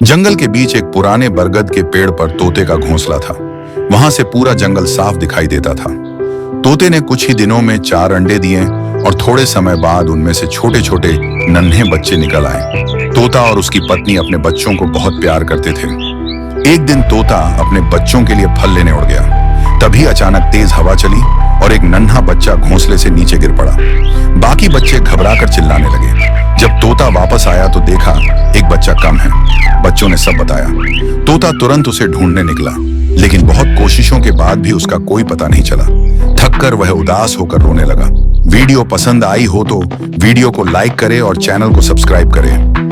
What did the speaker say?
जंगल के बीच एक पुराने बरगद के पेड़ पर तोते का घोंसला था। वहां से पूरा जंगल साफ दिखाई देता था। तोते ने कुछ ही दिनों में 4 अंडे दिए और थोड़े समय बाद उनमें से छोटे छोटे नन्हे बच्चे निकल आए। तोता और उसकी पत्नी अपने बच्चों को बहुत प्यार करते थे। एक दिन तोता अपने बच्चों के लिए फल लेने उड़ गया। तभी अचानक तेज हवा चली और एक नन्हा बच्चा घोंसले से नीचे गिर पड़ा। बाकी बच्चे घबराकर चिल्लाने लगे। जब तोता वापस आया तो देखा एक बच्चा कम है। बच्चों ने सब बताया। तोता तुरंत उसे ढूंढने निकला, लेकिन बहुत कोशिशों के बाद भी उसका कोई पता नहीं चला। थककर वह उदास होकर रोने लगा। वीडियो पसंद आई हो तो वीडियो को लाइक करें और चैनल को सब्सक्राइब करें।